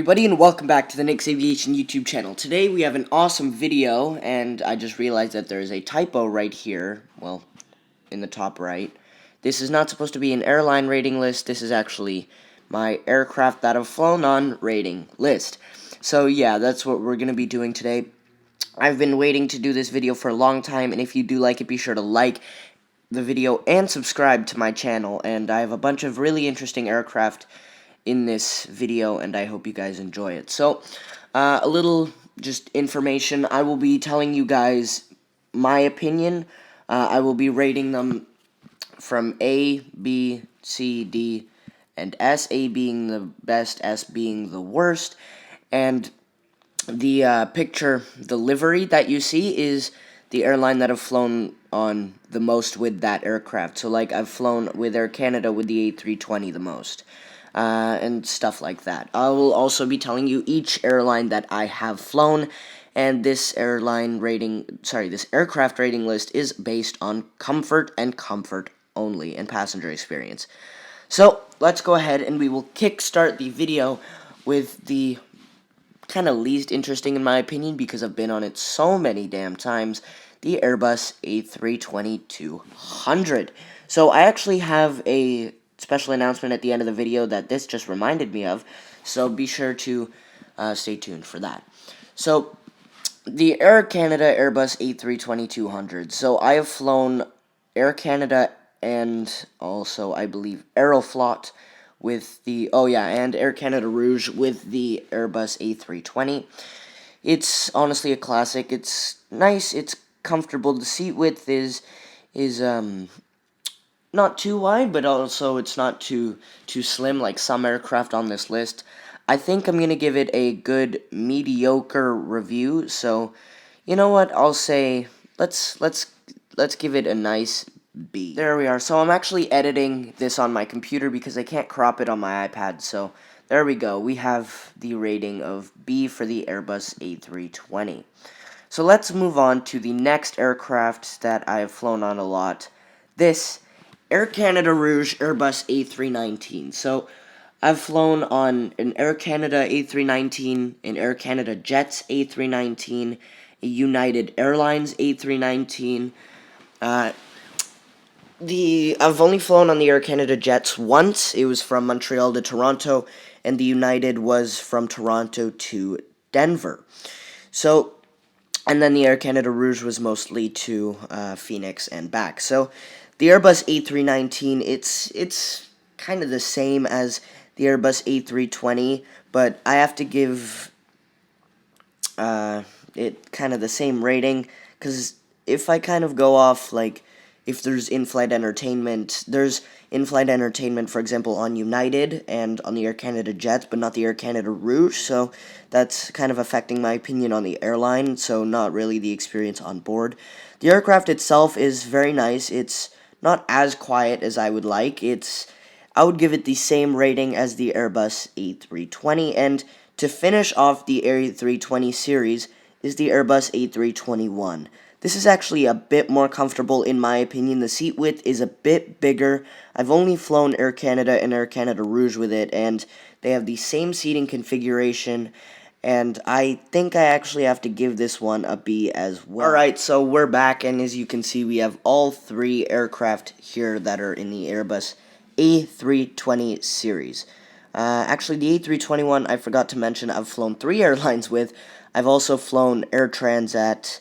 everybody, and welcome back to the Nick's Aviation YouTube channel. Today we have an awesome video, and I just realized that there is a typo right here, well, in the top right. This is not supposed to be an airline rating list. This is actually my aircraft that I've flown on rating list. So yeah, that's what we're going to be doing today. I've been waiting to do this video for a long time, and if you do like it, be sure to like the video and subscribe to my channel. And I have a bunch of really interesting aircraft in this video, and I hope you guys enjoy it. So, a little just information. I will be telling you guys my opinion. I will be rating them from A, B, C, D, and S. A being the best, S being the worst. And the picture, the livery that you see is the airline that I've flown on the most with that aircraft. So, like, I've flown with Air Canada with the A320 the most. And stuff like that. I will also be telling you each airline that I have flown, and this this aircraft rating list is based on comfort and comfort only, and passenger experience. So, let's go ahead and we will kickstart the video with the kind of least interesting in my opinion, because I've been on it so many damn times, the Airbus A320-200. So, I actually have a special announcement at the end of the video that this just reminded me of, so be sure to stay tuned for that. So, the Air Canada Airbus A320-200. So, I have flown Air Canada and also, I believe, Aeroflot with the, and Air Canada Rouge with the Airbus A320. It's honestly a classic. It's nice, it's comfortable. The seat width is not too wide, but also it's not too slim like some aircraft on this list. I think I'm going to give it a good mediocre review. So, you know what? I'll say let's give it a nice B. There we are. So I'm actually editing this on my computer because I can't crop it on my iPad. So there we go. We have the rating of B for the Airbus A320. So let's move on to the next aircraft that I have flown on a lot. This Air Canada Rouge Airbus A319. So, I've flown on an Air Canada A319, an Air Canada Jets A319, a United Airlines A319. I've only flown on the Air Canada Jets once. It was from Montreal to Toronto, and the United was from Toronto to Denver. So, and then the Air Canada Rouge was mostly to Phoenix and back. So, the Airbus A319, it's kind of the same as the Airbus A320, but I have to give it kind of the same rating, because if I kind of go off, like, if there's in-flight entertainment, there's in-flight entertainment, for example, on United and on the Air Canada Jets, but not the Air Canada Rouge, so that's kind of affecting my opinion on the airline, so not really the experience on board. The aircraft itself is very nice. It's not as quiet as I would like. I would give it the same rating as the Airbus A320, and to finish off the A320 series is the Airbus A321. This is actually a bit more comfortable in my opinion. The seat width is a bit bigger. I've only flown Air Canada and Air Canada Rouge with it, and they have the same seating configuration, and I think I actually have to give this one a B as well. Alright, so we're back, and as you can see, we have all three aircraft here that are in the Airbus A320 series. Actually, the A321, I forgot to mention, I've flown three airlines with. I've also flown Air Transat,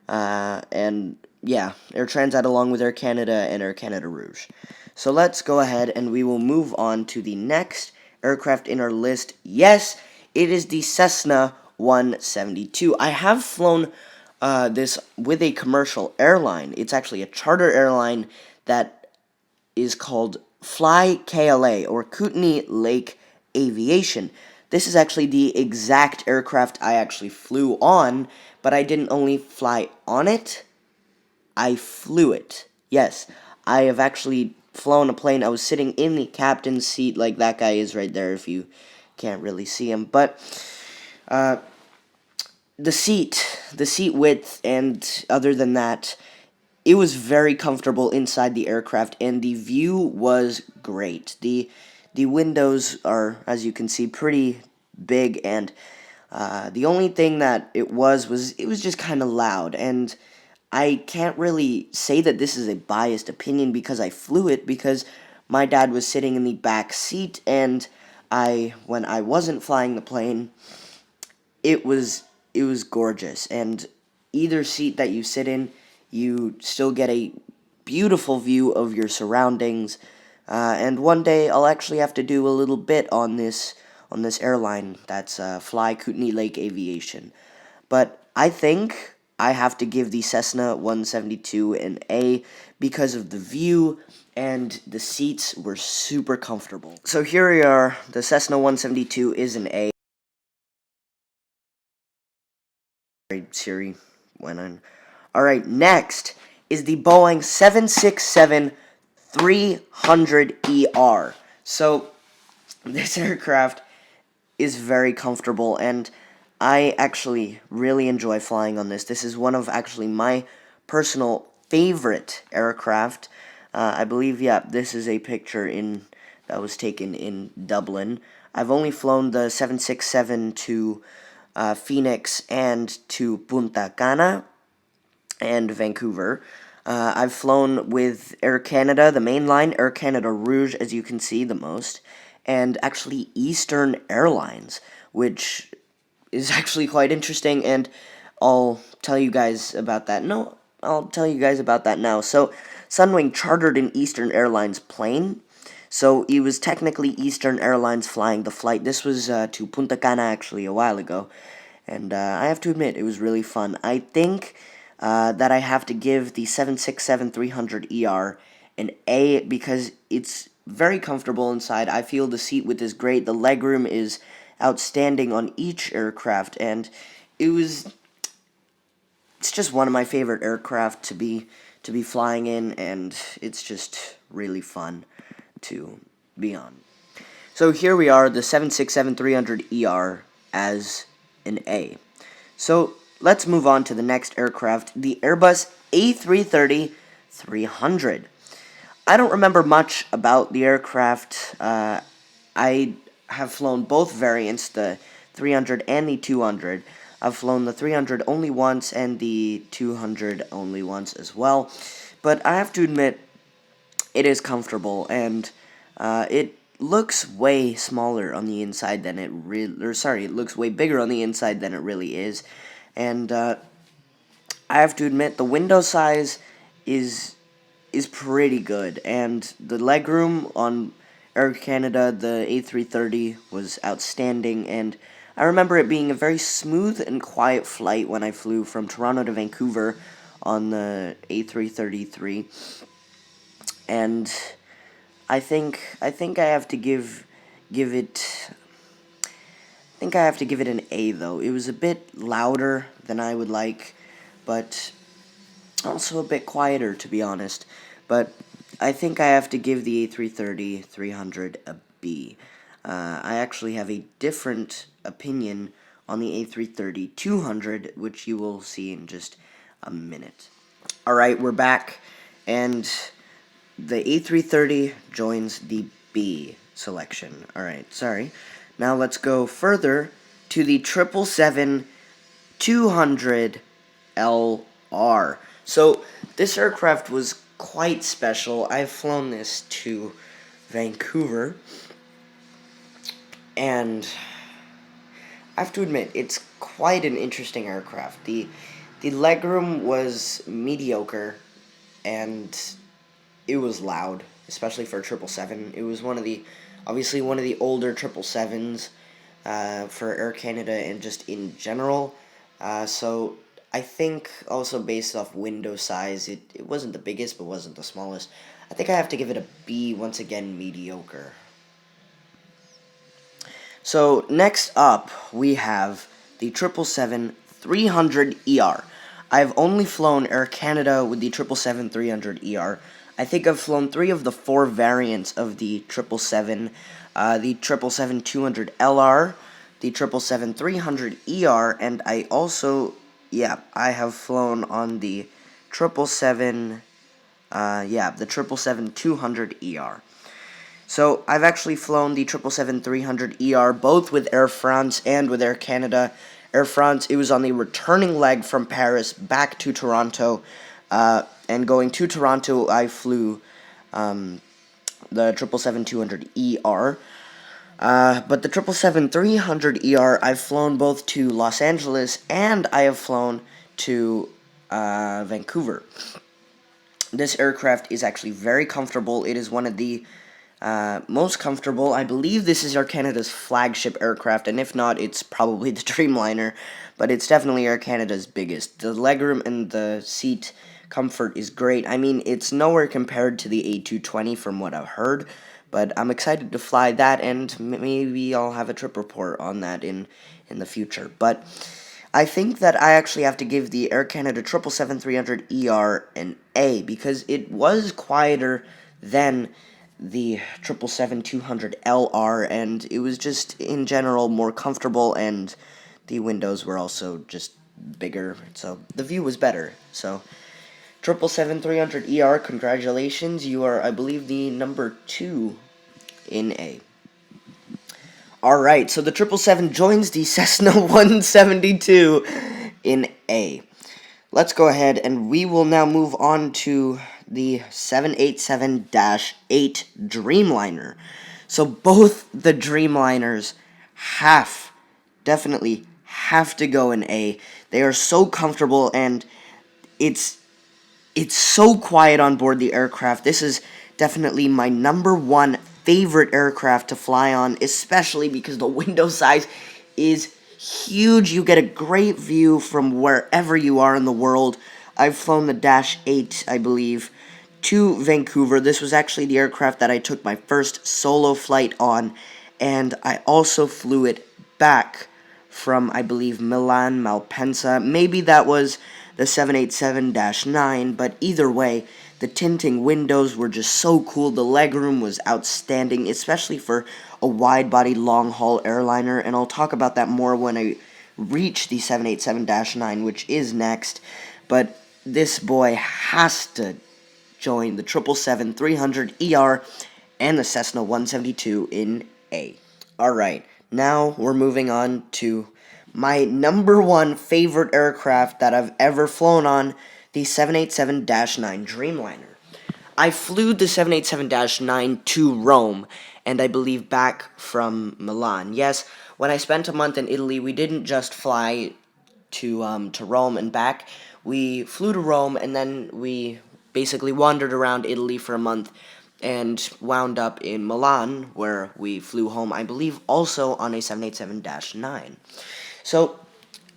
Air Transat along with Air Canada and Air Canada Rouge. So let's go ahead and we will move on to the next aircraft in our list. Yes, it is the Cessna 172. I have flown this with a commercial airline. It's actually a charter airline that is called Fly KLA, or Kootenay Lake Aviation. This is actually the exact aircraft I actually flew on, but I didn't only fly on it, I flew it. Yes, I have actually flown a plane. I was sitting in the captain's seat, like that guy is right there if you can't really see him. But the seat width, and other than that, it was very comfortable inside the aircraft, and the view was great. The windows are, as you can see, pretty big, and the only thing that it was just kind of loud, and I can't really say that this is a biased opinion because I flew it, because my dad was sitting in the back seat, and when I wasn't flying the plane, it was gorgeous. And either seat that you sit in, you still get a beautiful view of your surroundings. And one day I'll actually have to do a little bit on this airline that's Fly Kootenay Lake Aviation. But I think I have to give the Cessna 172 an A because of the view, and the seats were super comfortable. So here we are. The Cessna 172 is an A. Siri went on. Alright, next is the Boeing 767-300ER. So this aircraft is very comfortable, and I actually really enjoy flying on this. This is one of actually my personal favorite aircraft. I believe, yeah, this is a picture that was taken in Dublin. I've only flown the 767 to Phoenix and to Punta Cana and Vancouver. I've flown with Air Canada, the main line, Air Canada Rouge, as you can see, the most, and actually Eastern Airlines, which is actually quite interesting, and I'll tell you guys about that. No, I'll tell you guys about that now. So, Sunwing chartered an Eastern Airlines plane, so it was technically Eastern Airlines flying the flight. This was to Punta Cana, actually, a while ago, and I have to admit, it was really fun. I think that I have to give the 767-300ER an A because it's very comfortable inside. I feel the seat width is great. The legroom is outstanding on each aircraft, and it's just one of my favorite aircraft to be flying in, and it's just really fun to be on. So here we are, the 767-300ER as an A. So let's move on to the next aircraft, the Airbus A330-300. I don't remember much about the aircraft. I have flown both variants, the 300 and the 200. I've flown the 300 only once and the 200 only once as well. But I have to admit, it is comfortable, and it looks way smaller on the inside than it it looks way bigger on the inside than it really is. And I have to admit, the window size is pretty good, and the legroom on Air Canada, the A330, was outstanding, and I remember it being a very smooth and quiet flight when I flew from Toronto to Vancouver on the A333, and I think I have to give it. I think I have to give it an A, though. It was a bit louder than I would like, but also a bit quieter, to be honest. But I think I have to give the A330-300 a B. I actually have a different opinion on the A330-200, which you will see in just a minute. Alright, we're back, and the A330 joins the B selection. Alright, sorry. Now let's go further to the 777-200LR. So this aircraft was quite special. I've flown this to Vancouver, and I have to admit, it's quite an interesting aircraft. The legroom was mediocre, and it was loud, especially for a 777. It was obviously one of the older 777s for Air Canada and just in general. So I think also based off window size, it wasn't the biggest, but wasn't the smallest. I think I have to give it a B, once again, mediocre. So next up, we have the 777-300ER. I've only flown Air Canada with the 777-300ER. I think I've flown 3 of the 4 variants of the 777, the 777-200LR, the 777-300ER, and I also, I have flown on the 777, the 777-200ER. So I've actually flown the 777-300ER both with Air France and with Air Canada. Air France, it was on the returning leg from Paris back to Toronto. And going to Toronto, I flew the 777-200ER. But the 777-300ER, I've flown both to Los Angeles and I have flown to Vancouver. This aircraft is actually very comfortable. It is one of the most comfortable. I believe this is Air Canada's flagship aircraft, and if not, it's probably the Dreamliner, but it's definitely Air Canada's biggest. The legroom and the seat comfort is great. I mean, it's nowhere compared to the A220 from what I've heard, but I'm excited to fly that, and maybe I'll have a trip report on that in the future. But I think that I actually have to give the Air Canada 777-300ER an A, because it was quieter than the 777-200LR, and it was just, in general, more comfortable, and the windows were also just bigger, so the view was better. So 777-300ER, congratulations, you are, I believe, the number 2 in A. Alright, so the 777 joins the Cessna 172 in A. Let's go ahead and we will now move on to the 787-8 Dreamliner. So both the Dreamliners definitely have to go in A. They are so comfortable, and it's so quiet on board the aircraft. This is definitely my number 1 favorite aircraft to fly on, especially because the window size is huge. You get a great view from wherever you are in the world. I've flown the Dash 8, I believe, to Vancouver. This was actually the aircraft that I took my first solo flight on, and I also flew it back from, I believe, Milan, Malpensa. Maybe that was the 787-9, but either way, the tinting windows were just so cool. The legroom was outstanding, especially for a wide-body long-haul airliner, and I'll talk about that more when I reach the 787-9, which is next. But this boy has to join the 777-300ER and the Cessna 172 in A. Alright, now we're moving on to my number 1 favorite aircraft that I've ever flown on, the 787-9 Dreamliner. I flew the 787-9 to Rome, and I believe back from Milan. Yes, when I spent a month in Italy, we didn't just fly to Rome and back. We flew to Rome, and then we basically wandered around Italy for a month and wound up in Milan, where we flew home, I believe, also on a 787-9. So,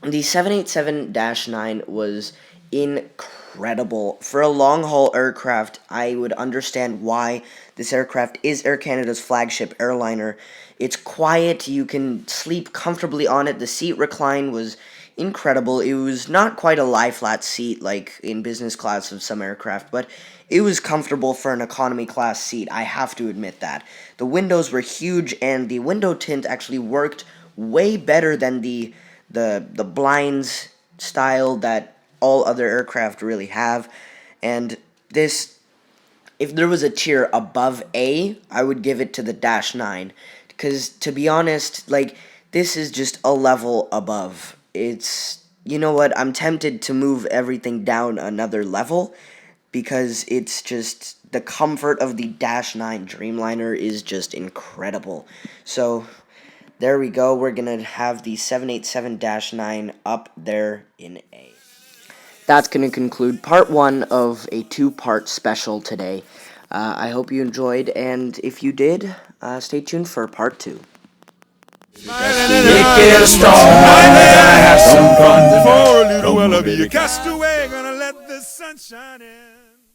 the 787-9 was incredible. For a long-haul aircraft, I would understand why this aircraft is Air Canada's flagship airliner. It's quiet, you can sleep comfortably on it, the seat recline was incredible. It was not quite a lie-flat seat like in business class of some aircraft, but it was comfortable for an economy class seat, I have to admit that. The windows were huge, and the window tint actually worked way better than the blinds style that all other aircraft really have. And this, if there was a tier above A, I would give it to the Dash 9, because to be honest, like, this is just a level above. It's, you know what, I'm tempted to move everything down another level, because it's just, the comfort of the Dash 9 Dreamliner is just incredible. So there we go, we're going to have the 787-9 up there in A. That's going to conclude part 1 of a 2-part special today. I hope you enjoyed, and if you did, stay tuned for part 2. Make it strong, have some fun. For a little while I'll be a castaway, gonna let the sun shine in.